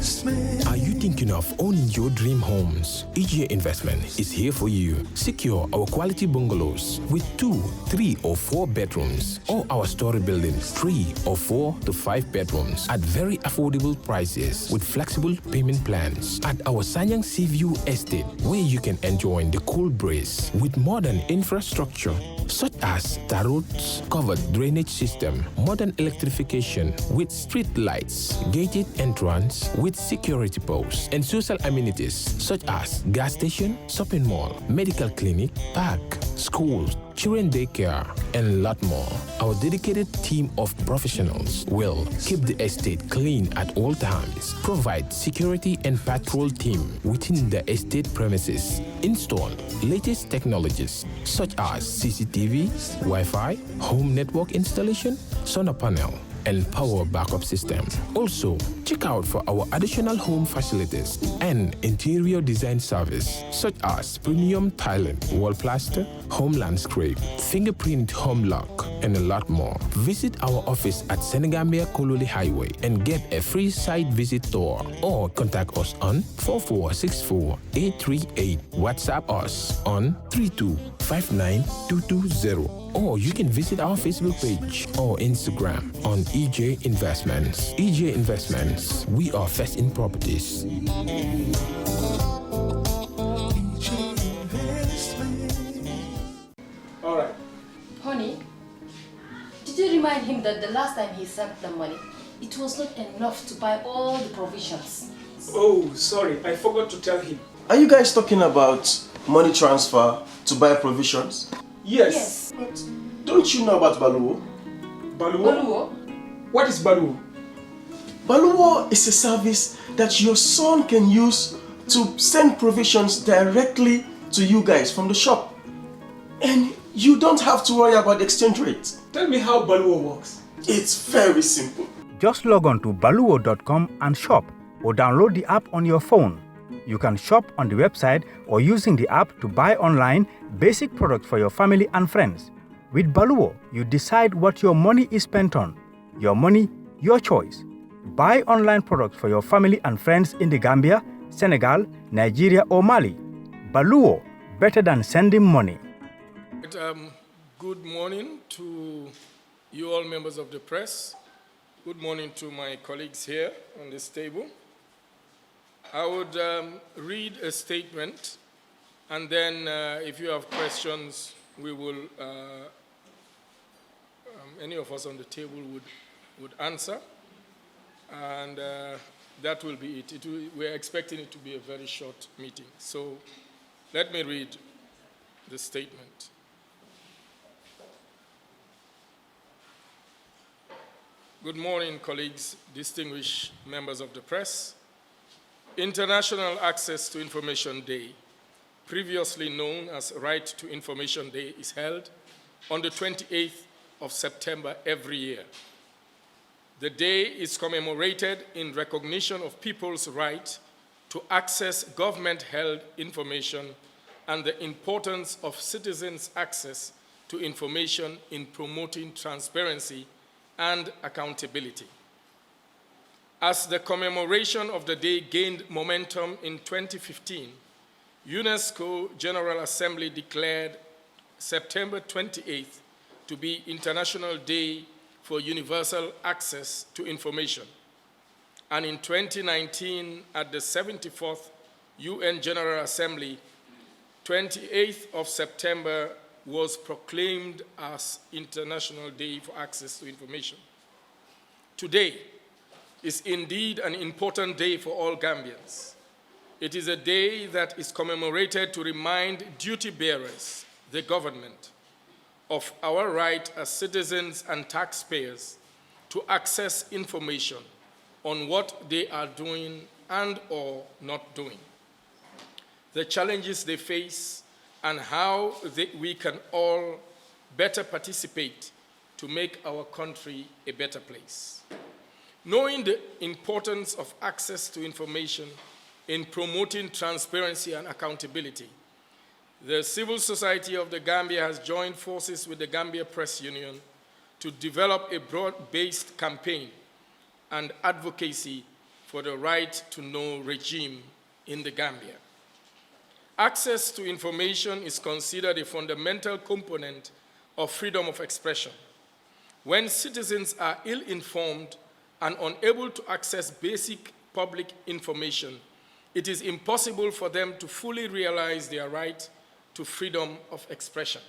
Are you thinking of owning your dream homes? EJ Investment is here for you. Secure our quality bungalows with 2, 3, or 4 bedrooms, or our story buildings, 3 or 4 to 5 bedrooms at very affordable prices with flexible payment plans at our Sanyang Seaview Estate, where you can enjoy the cool breeze with modern infrastructure such as tar roads, covered drainage system, modern electrification with street lights, gated entrance with security posts, and social amenities such as gas station, shopping mall, medical clinic, park, schools, children daycare, and a lot more. Our dedicated team of professionals will keep the estate clean at all times, provide security and patrol team within the estate premises, install latest technologies such as CCTV, Wi-Fi, home network installation, solar panel, and power backup system. Also, check out for our additional home facilities and interior design service such as premium tiling, wall plaster, home landscape, fingerprint home lock, and a lot more. Visit our office at Senegambia Kololi Highway and get a free site visit tour, or contact us on 4464838. WhatsApp us on 3259220. Or you can visit our Facebook page or Instagram on EJ Investments. EJ Investments, we are first in properties. All right. Honey, did you remind him that the last time he sent the money, it was not enough to buy all the provisions? Oh, sorry, I forgot to tell him. Are you guys talking about money transfer to buy provisions? Yes. But don't you know about Baluwo? Baluwo? What is Baluwo? Baluwo is a service that your son can use to send provisions directly to you guys from the shop. And you don't have to worry about the exchange rate. Tell me how Baluwo works. It's very simple. Just log on to baluwo.com and shop, or download the app on your phone. You can shop on the website or using the app to buy online basic products for your family and friends. With Baluwo, you decide what your money is spent on. Your money, your choice. Buy online products for your family and friends in the Gambia, Senegal, Nigeria, or Mali. Baluwo, better than sending money. Good morning to you all members of the press. Good morning to my colleagues here on this table. I would read a statement, and then if you have questions, we will, any of us on the table would answer, and that will be it. We're expecting it to be a very short meeting. So let me read the statement. Good morning, colleagues, distinguished members of the press. International Access to Information Day, previously known as Right to Information Day, is held on the 28th of September every year. The day is commemorated in recognition of people's right to access government-held information and the importance of citizens' access to information in promoting transparency and accountability. As the commemoration of the day gained momentum in 2015, UNESCO General Assembly declared September 28th to be International Day for Universal Access to Information. And in 2019, at the 74th UN General Assembly, 28th of September was proclaimed as International Day for Access to Information. Today is indeed an important day for all Gambians. It is a day that is commemorated to remind duty bearers, the government, of our right as citizens and taxpayers to access information on what they are doing and or not doing, the challenges they face, and how we can all better participate to make our country a better place. Knowing the importance of access to information in promoting transparency and accountability, the civil society of the Gambia has joined forces with the Gambia Press Union to develop a broad-based campaign and advocacy for the right to know regime in the Gambia. Access to information is considered a fundamental component of freedom of expression. When citizens are ill-informed and unable to access basic public information, it is impossible for them to fully realize their right to freedom of expression.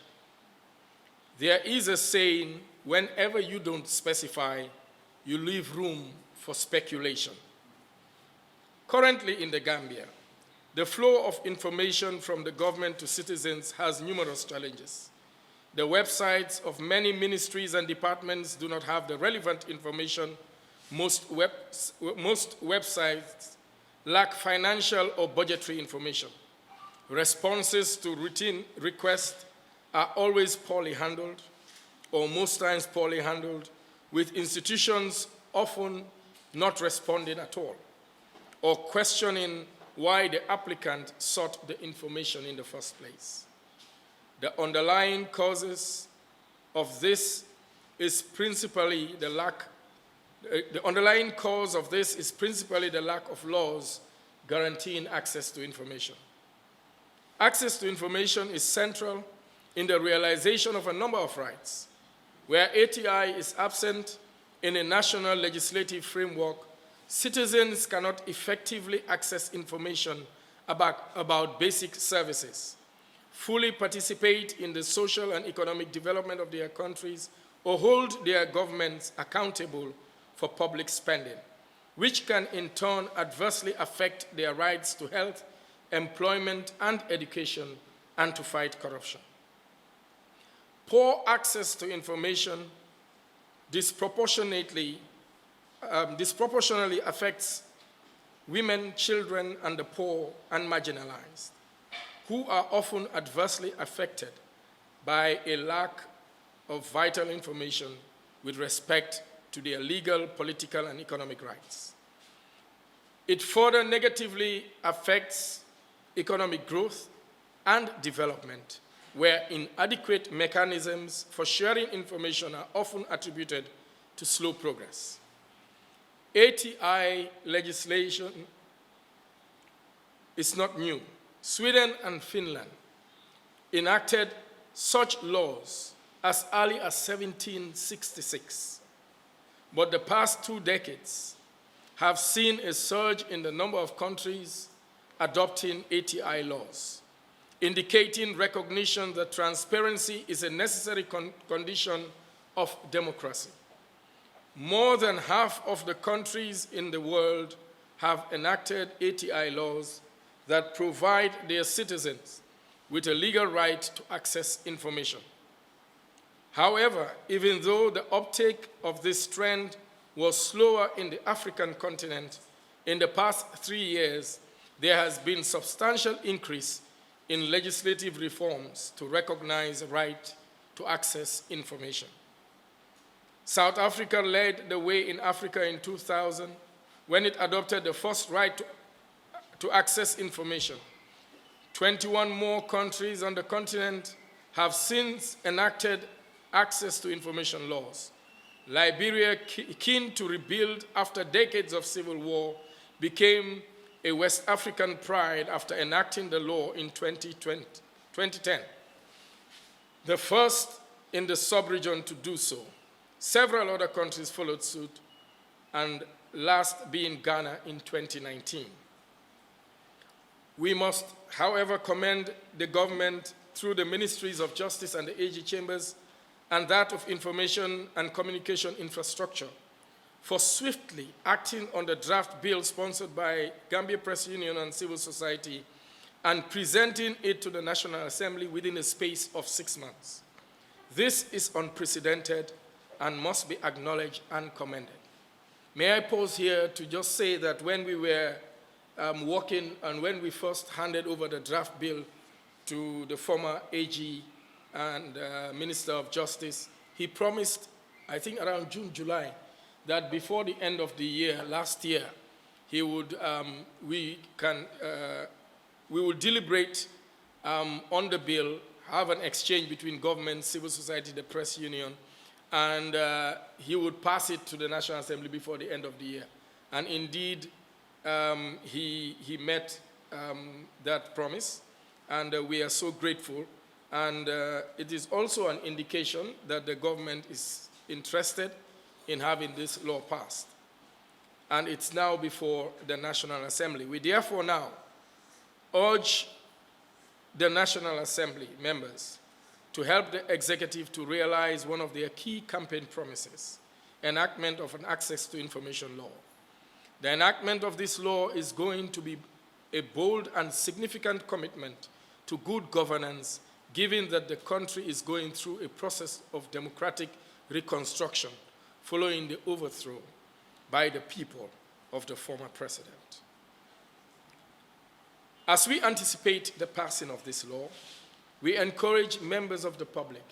There is a saying, whenever you don't specify, you leave room for speculation. Currently in the Gambia, the flow of information from the government to citizens has numerous challenges. The websites of many ministries and departments do not have the relevant information. Most websites lack financial or budgetary information. Responses to routine requests are always poorly handled, or most times poorly handled, with institutions often not responding at all, or questioning why the applicant sought the information in the first place. The underlying causes of this is principally the lack of laws guaranteeing access to information. Access to information is central in the realization of a number of rights. Where ATI is absent in a national legislative framework, citizens cannot effectively access information about basic services, fully participate in the social and economic development of their countries, or hold their governments accountable for public spending, which can in turn adversely affect their rights to health, employment, and education, and to fight corruption. Poor access to information disproportionately affects women, children, and the poor and marginalized, who are often adversely affected by a lack of vital information with respect to their legal, political, and economic rights. It further negatively affects economic growth and development, where inadequate mechanisms for sharing information are often attributed to slow progress. ATI legislation is not new. Sweden and Finland enacted such laws as early as 1766, but the past 2 decades have seen a surge in the number of countries adopting ATI laws, indicating recognition that transparency is a necessary condition of democracy. More than half of the countries in the world have enacted ATI laws that provide their citizens with a legal right to access information. However, even though the uptake of this trend was slower in the African continent, in the past 3 years, there has been substantial increase in legislative reforms to recognize the right to access information. South Africa led the way in Africa in 2000 when it adopted the first right to access information. 21 more countries on the continent have since enacted access to information laws. Liberia, keen to rebuild after decades of civil war, became a West African pride after enacting the law in 2010, the first in the sub-region to do so. Several other countries followed suit, and last being Ghana in 2019. We must, however, commend the government through the Ministries of Justice and the AG Chambers and that of Information and Communication Infrastructure for swiftly acting on the draft bill sponsored by Gambia Press Union and civil society and presenting it to the National Assembly within a space of 6 months. This is unprecedented and must be acknowledged and commended. May I pause here to just say that when we were working and when we first handed over the draft bill to the former AG and Minister of Justice, he promised, I think around June, July, that before the end of the year, last year, he would, we will deliberate on the bill, have an exchange between government, civil society, the press union, and he would pass it to the National Assembly before the end of the year. And indeed, he met that promise, and we are so grateful. And it is also an indication that the government is interested in having this law passed. And it's now before the National Assembly. We therefore now urge the National Assembly members to help the executive to realize one of their key campaign promises, enactment of an access to information law. The enactment of this law is going to be a bold and significant commitment to good governance, given that the country is going through a process of democratic reconstruction following the overthrow by the people of the former president. As we anticipate the passing of this law, we encourage members of the public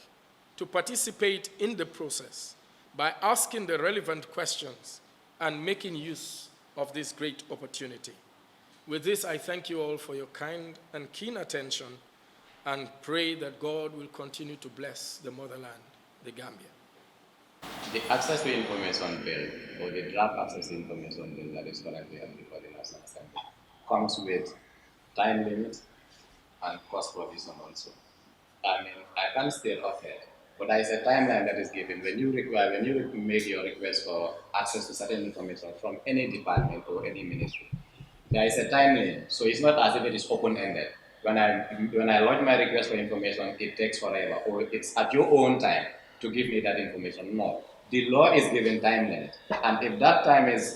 to participate in the process by asking the relevant questions and making use of this great opportunity. With this, I thank you all for your kind and keen attention and pray that God will continue to bless the motherland, the Gambia. The access to information bill, or the draft access to information bill that is currently before the National Assembly, comes with time limits and cost provision also. I mean, I can't state offhand, but there is a timeline that is given when you make your request for access to certain information from any department or any ministry. There is a time limit, so it's not as if it is open-ended. When I lodge my request for information, it takes forever, or it's at your own time to give me that information. No, the law is given time limit, and if that time is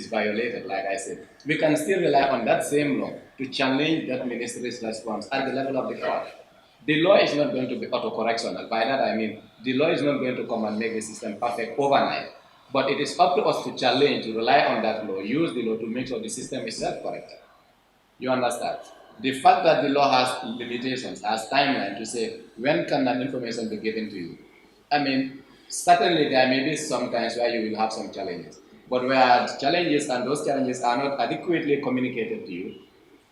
violated, like I said, we can still rely on that same law to challenge that ministry's response at the level of the court. The law is not going to be auto-correctional. By that I mean, the law is not going to come and make the system perfect overnight, but it is up to us to challenge, to rely on that law, use the law to make sure the system is self-corrected. You understand? The fact that the law has limitations, has timeline to say when can that information be given to you. I mean, certainly there may be some times where you will have some challenges, but where challenges and those challenges are not adequately communicated to you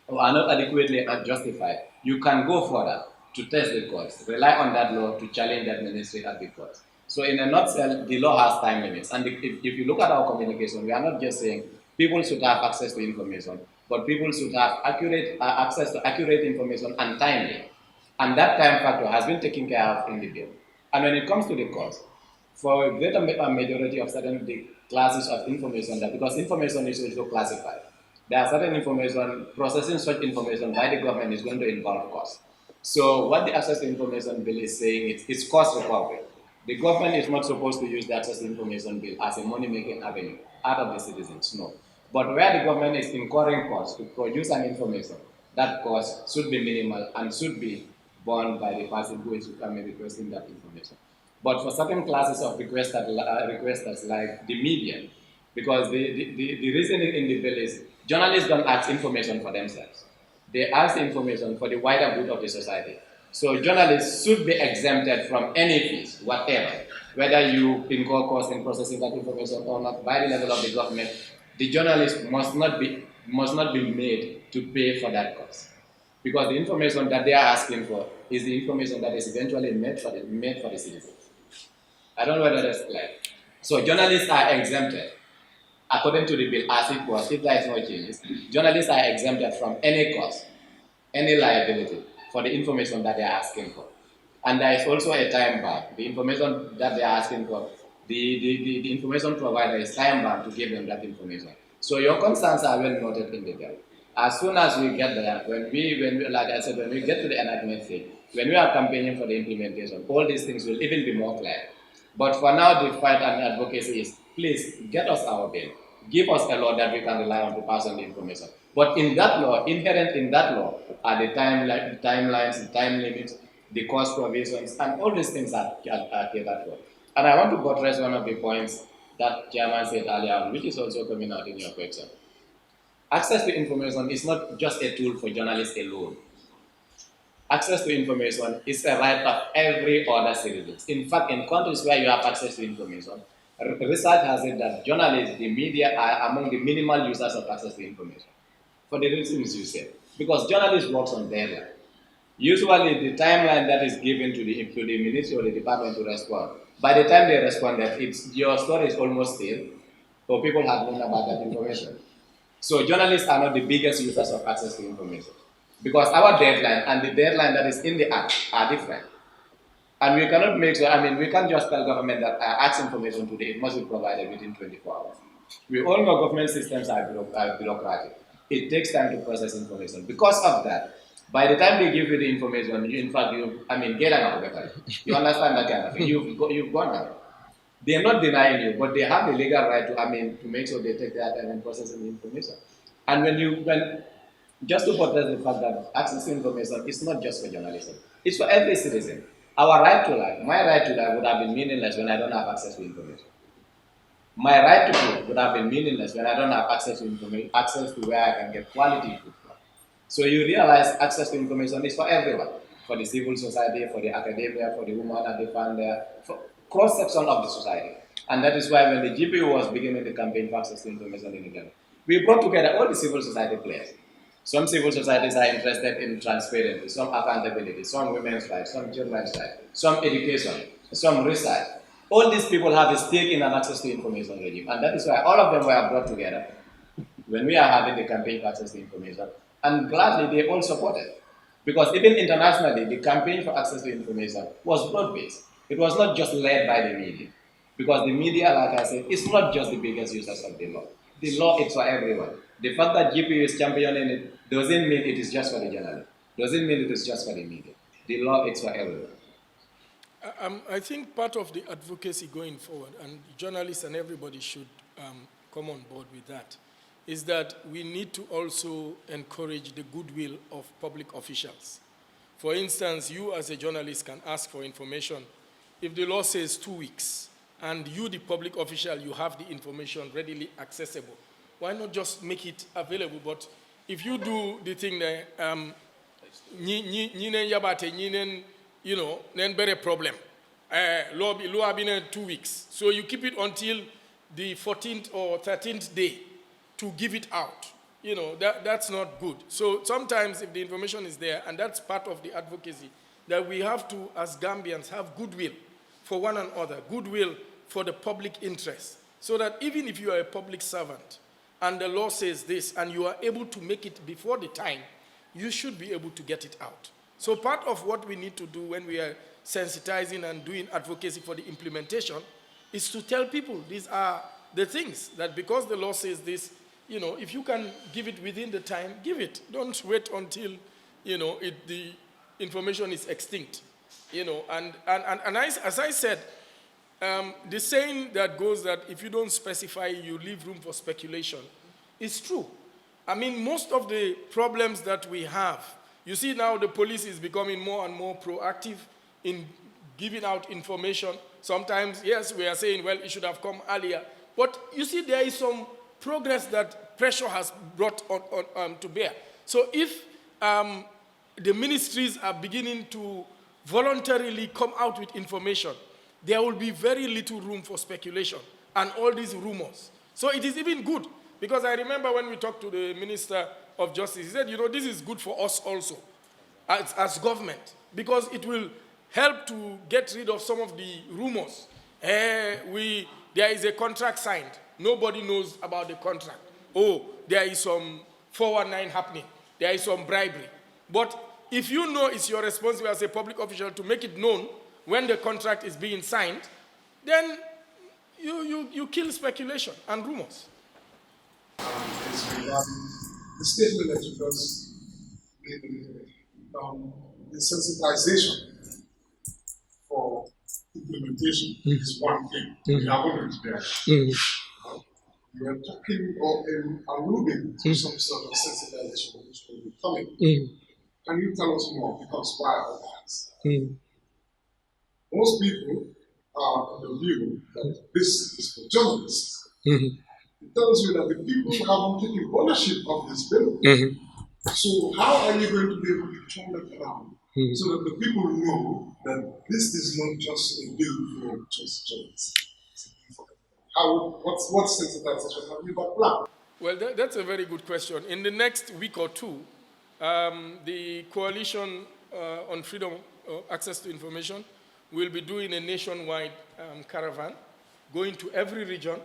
or are not adequately justified, you can go further to test the courts, rely on that law to challenge that ministry at the courts. So in a nutshell, the law has time limits. And if you look at our communication, we are not just saying people should have access to information, but people should have access to accurate information and timely. And that time factor has been taken care of in the bill. And when it comes to the cost, for a greater majority of certain classes of information, that because information is also classified, there are certain information, processing such information by the government is going to involve cost. So what the access to information bill is saying is cost recovery. The government is not supposed to use the access to information bill as a money-making avenue out of the citizens, no. But where the government is incurring costs to produce an information, that cost should be minimal and should be borne by the person who is requesting that information. But for certain classes of requesters like the media, because the reasoning in the bill is journalists don't ask information for themselves. They ask the information for the wider good of the society. So journalists should be exempted from any fees, whatever, whether you incur costs in processing that information or not by the level of the government. The journalist must not be made to pay for that cost, because the information that they are asking for is the information that is eventually made for the citizens. I don't know whether that's clear. So journalists are exempted according to the bill as it was. If there is no changes, journalists are exempted from any cost, any liability for the information that they are asking for. And there is also a time bar. The information that they are asking for, the information provider is time bound to give them that information. So your concerns are well noted in the bill. As soon as we get there, when we like I said, when we get to the enactment phase, when we are campaigning for the implementation, all these things will even be more clear. But for now, the fight and advocacy is, please get us our bill. Give us a law that we can rely on to pass on the information. But in that law, inherent in that law, are the timelines, the time limits, the cost provisions, and all these things are catered for. And I want to buttress one of the points that Chairman said earlier, which is also coming out in your question. Access to information is not just a tool for journalists alone. Access to information is a right of every other citizen. In fact, in countries where you have access to information, research has said that journalists, the media, are among the minimal users of access to information. For the reasons you said. Because journalists work on deadline. Usually the timeline that is given to the ministry or the department to respond, by the time they respond, your story is almost stale, or people have known about that information. So journalists are not the biggest users of access to information because our deadline and the deadline that is in the act are different. And we cannot make sure, we can't just tell government that access information today, it must be provided within 24 hours. We all know government systems are bureaucratic. It takes time to process information. Because of that, by the time they give you the information, you, in fact, get an better. You understand that kind of thing. You've gone out. They are not denying you, but they have the legal right to make sure they take their time in processing the information. And just to portray the fact that access to information is not just for journalism, it's for every citizen. Our right to life, my right to life would have been meaningless when I don't have access to information. My right to food would have been meaningless when I don't have access to information, access to where I can get quality food from. So you realize access to information is for everyone, for the civil society, for the academia, for the woman and the family, for cross-section of the society. And that is why when the GPU was beginning the campaign for access to information in Uganda, we brought together all the civil society players. Some civil societies are interested in transparency, some accountability, some women's rights, some children's rights, some education, some research. All these people have a stake in an access to information regime, and that is why all of them were brought together when we are having the campaign for access to information, and gladly they all supported. Because even internationally, the campaign for access to information was broad-based. It was not just led by the media. Because the media, like I said, is not just the biggest users of the law. The law is for everyone. The fact that GPU is championing it doesn't mean it is just for the journalist. Doesn't mean it is just for the media. The law is for everyone. I think part of the advocacy going forward, and journalists and everybody should come on board with that, is that we need to also encourage the goodwill of public officials. For instance, you as a journalist can ask for information. If the law says 2 weeks, and you, the public official, you have the information readily accessible, why not just make it available? But if you do the thing that, then better problem. Law been 2 weeks. So you keep it until the 14th or 13th day to give it out. That's not good. So sometimes if the information is there, and that's part of the advocacy, that we have to, as Gambians, have goodwill for one another, goodwill for the public interest, so that even if you are a public servant and the law says this and you are able to make it before the time, you should be able to get it out. So part of what we need to do when we are sensitizing and doing advocacy for the implementation is to tell people these are the things, that because the law says this, if you can give it within the time, give it. Don't wait until, the information is extinct. And as I said, the saying that goes that if you don't specify, you leave room for speculation, is true. Most of the problems that we have, you see now the police is becoming more and more proactive in giving out information. Sometimes, yes, we are saying, well, it should have come earlier. But you see, there is some progress that pressure has brought on to bear. So if the ministries are beginning to voluntarily come out with information, there will be very little room for speculation and all these rumors. So it is even good, because I remember when we talked to the Minister of Justice, he said, this is good for us also, as government, because it will help to get rid of some of the rumors. There is a contract signed. Nobody knows about the contract. Oh, there is some 419 happening. There is some bribery. But if you know it's your responsibility as a public official to make it known when the contract is being signed, then you kill speculation and rumors. It's regarding the statement that you just made, the sensitization for implementation is one thing. We are going to there. You are talking or alluding to some sort of sensitization which will be coming. Can you tell us more? Because why all that? Most people are of the view that this is for journalists. It tells you that the people haven't taken ownership of this bill. So how are you going to be able to turn it around so that the people know that this is not just a bill for just journalists? What's sensitization? Have you got a plan? Well, that's a very good question. In the next week or two, the Coalition on Freedom of Access to Information will be doing a nationwide caravan, going to every region,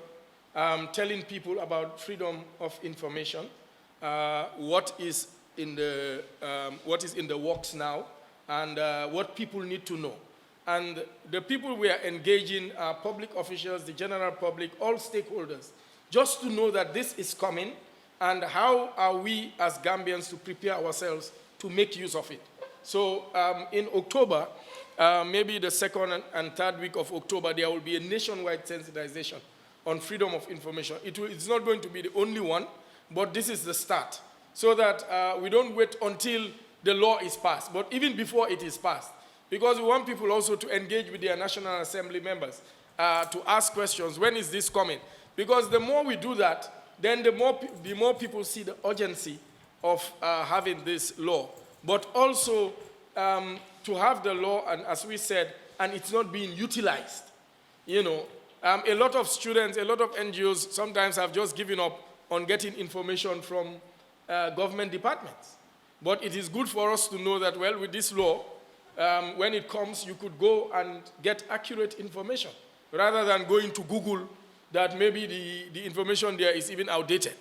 telling people about freedom of information, what is in the works now, and what people need to know. And the people we are engaging are public officials, the general public, all stakeholders, just to know that this is coming, and how are we as Gambians to prepare ourselves to make use of it. So in October, maybe the second and third week of October, there will be a nationwide sensitization on freedom of information. It's not going to be the only one, but this is the start, so that we don't wait until the law is passed, but even before it is passed, because we want people also to engage with their National Assembly members, to ask questions, when is this coming? Because the more we do that, then the more people see the urgency of having this law, but also to have the law, and as we said, and it's not being utilized. You know, a lot of students, a lot of NGOs sometimes have just given up on getting information from government departments. But it is good for us to know that, well, with this law, when it comes, you could go and get accurate information, rather than going to Google that maybe the information there is even outdated.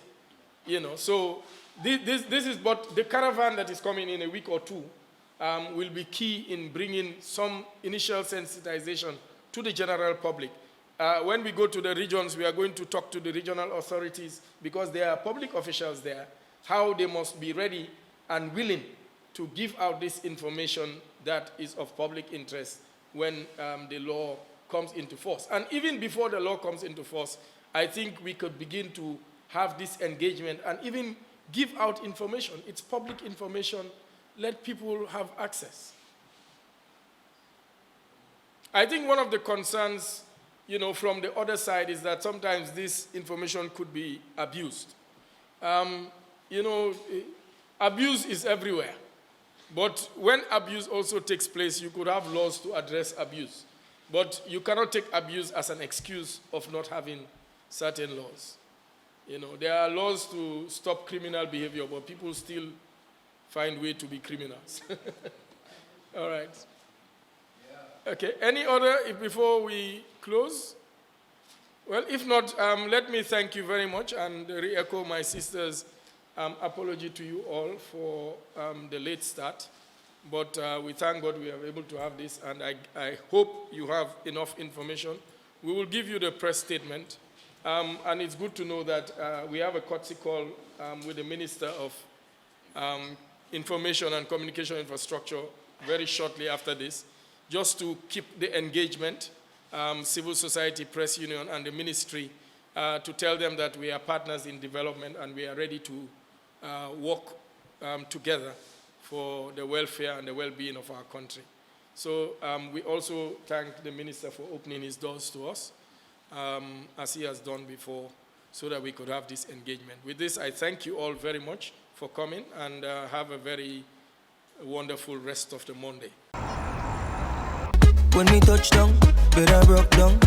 You know, so this is, but the caravan that is coming in a week or two will be key in bringing some initial sensitization to the general public. When we go to the regions, we are going to talk to the regional authorities, because there are public officials there, how they must be ready and willing to give out this information that is of public interest when the law comes into force. And even before the law comes into force, I think we could begin to have this engagement and even give out information. It's public information. Let people have access. I think one of the concerns, you know, from the other side is that sometimes this information could be abused. You know, abuse is everywhere. But when abuse also takes place, you could have laws to address abuse. But you cannot take abuse as an excuse of not having certain laws. You know, there are laws to stop criminal behavior, but people still find way to be criminals. All right. Okay, any other before we close? Well, if not, let me thank you very much and re-echo my sister's apology to you all for the late start. But we thank God we are able to have this, and I hope you have enough information. We will give you the press statement, and it's good to know that we have a courtesy call with the Minister of Information and Communication Infrastructure very shortly after this, just to keep the engagement, Civil Society Press Union and the Ministry, to tell them that we are partners in development and we are ready to work together for the welfare and the well-being of our country. So we also thank the Minister for opening his doors to us, as he has done before, so that we could have this engagement. With this, I thank you all very much for coming, and have a very wonderful rest of the Monday. When we touch down, better broke down.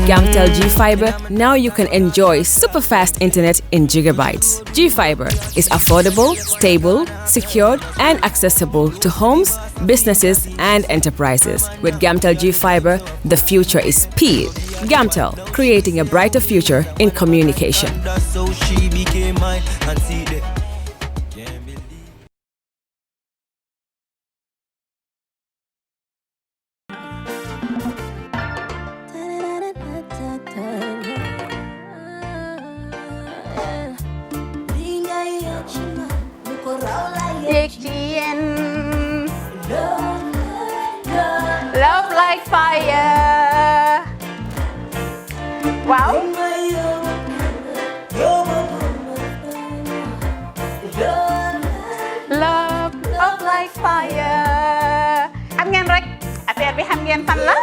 Gamtel G-Fiber, now you can enjoy super fast internet in gigabytes. G-Fiber is affordable, stable, secured, and accessible to homes, businesses, and enterprises. With Gamtel G-Fiber, the future is speed. Gamtel, creating a brighter future in communication. So she became mine and see the Love like fire. Wow. Love like fire. Xam ngeen rek affaire bi xam ngeen fan la?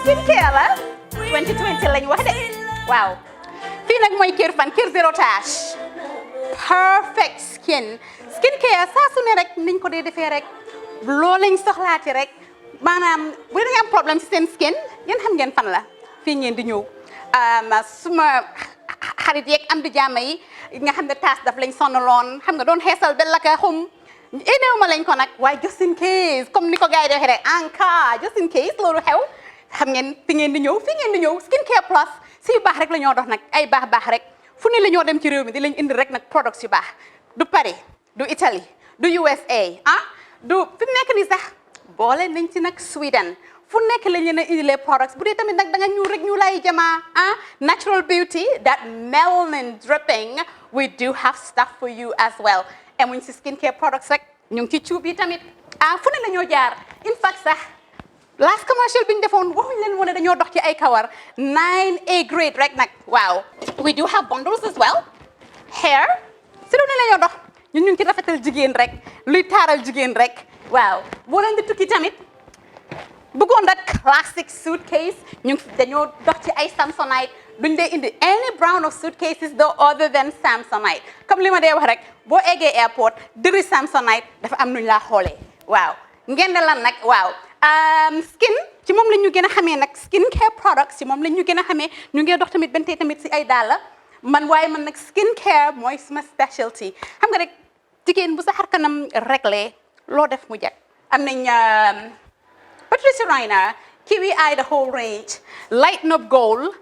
Skincare la. 2020 lañ wax de. Waaw. Fii nag mooy Kerr fan, Kerr zero tache. Perfect skin. Skincare saa su ne rek niñ ko dee defee rek. loo lañ soxlaati rek maanaam bu ngeen am problème ci seen skin yéen xam ngeen fan la fii ngeen di ñëw suma xarit yeeg am di jàmm yi nga xam ne taas daf lañ sonaloon xam nga doon xeesal ba la ka xum éneewuma lañ ko nag waaye just in case comme ni ko gars yi di waxee rek en cas just in case loolu xew xam ngeen fi ngeen di ñëw Skin Care Plus si yu baax rek la ñoo dox nag ay baax rek fu ne la ñoo dem ci réew mi di lañ indi rek nag products yu baax du Paris du Italie du USA du fi mu nekk nii sax boole nañ ci nag Sweden fu nekk lañ leen a indilee products bu dee tamit nag da nga ñuul rek ñu lay jamaa natural beauty that melanin dripping we do have stuff for you as well emuñ si skincare products rek ñu ngi ci cuub yi tamit fu ne la ñoo jaar in fact sax last commercial bi ñu defoon waxuñ leen woon ne dañoo dox ci ay kawar 9A grade rek nag waaw we do have bundles as well hair si lu ne la ñoo dox ñun ñu ngi ci rafetal jigéen rek luy taaral jigéen rek waaw boo leen di tukki tamit bëggoon rek classic suitcase dañoo dox ci ay Samsonite duñ dee indi any brand of suitcases though other than Samsonite comme li ma dee wax rek boo eggee airport dëri Samsonite dafa am nuñ laa xoolee waaw ngeen ne lan nag waaw skin ci moom la ñu gën a xamee nag skin care products ci moom la ñu gën a xamee ñu ngi dox tamit bentee tamit si ay dàlla man waaye man nag skin care mooy suma specialty xam nga rek jigéen bu sa xar kanam réglé loo def mu jag am nañ Patricia Reiner, Kiwi Eye, the whole range, Lighten Up Gold,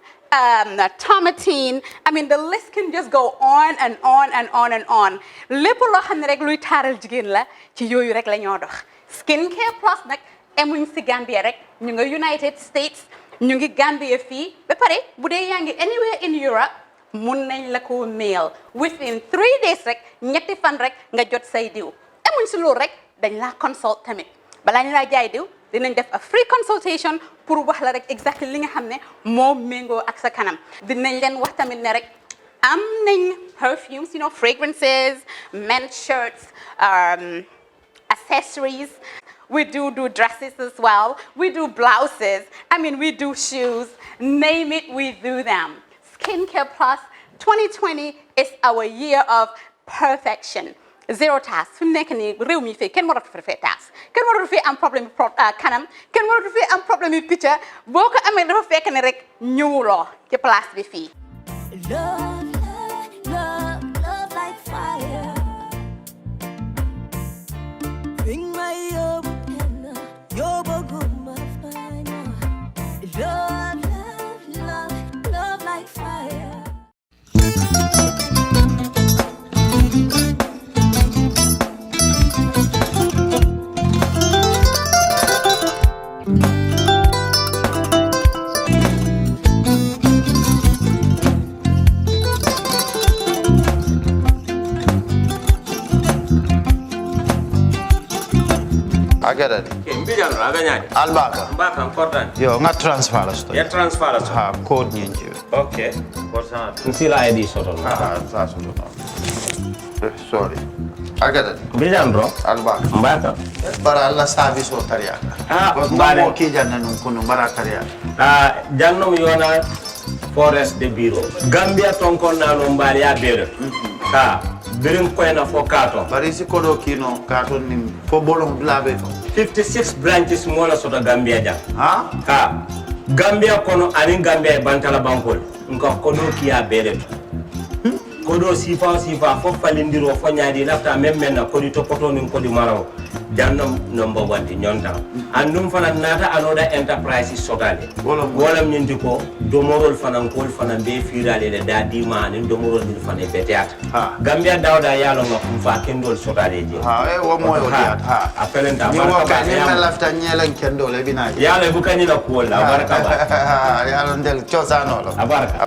Tomatine. I mean, the list can just go on and on and on and on. Lépp loo xam ne rek luy taaral jigéen la ci yooyu rek la ñoo dox. Skin Care Plus nag emuñ si Gambia rek ñu ngi United States ñu ngi Gambia fii ba pare bu dee yaa ngi anywhere in Europe mun nañ la ko mail within 3 days rek ñetti fan rek nga jot say diw emuñ si loolu rek dañ laa consult tamit balaa ñu laa jaay diw dinañ def a free consultation pour wax la rek exactly li nga xam ne moo méngoo ak sa kanam dinañ leen wax tamit ne rek am nañ perfumes, you know, fragrances, men's shirts, accessories. We do dresses as well. We do blouses. I mean, we do shoes. Name it, we do them. Skincare Plus 2020 is our year of perfection. Zero task. Fi mu nekk nii réew mi fii kenn waratu fi task kenn waratu fi am problème kanam kenn waratu fi am problème yu picca boo ko amee dafa fekk ne rek ñëwuloo ci place bi fii. Love like fire. Bring my yobo guma fire. Love like fire. I get it. Mbijano aganyani. Albaka. Mbaka important. Yo, nga transfer la sto. Ya transfer la sto. Ha, code nyingi. Okay. Korsa. Nsila ID soto. Ah, sa soto. Sorry. I get it. Mbijano bro. Albaka. Mbaka. Bara alla service o tariaka. Mbare. Mo ki janna nun kuno bara tariaka. Janno mi yona forest de bureau. Gambia tonkon na no mbari ya bere. Birim koyna fo kato. Bari si kodo kino kato ni fo bolong blabe to. 56 branches mola soto Gambia jam. Ha? Gambia kono ani Gambia bantala bankol. Nka kodo kiya bere to. Kodo sifa fo falindiro fo nyaadi lafta même na kodi to poto nin kodi maraw. Jannam number 1 di nyonta. Andum fana nata anoda enterprise sotale. Wala nyindi ko domorol fana kol fana be firale le dadi mani domorol ni fana beteat. Gambia dawda yalo ngam fa kendol sotale je. Wo mo yo diat. Apelenta baraka. Ni ma lafta nyelen kendol e bina. Yalo bukani la ko la baraka ba. Yalo ndel chosano lo. Abaraka.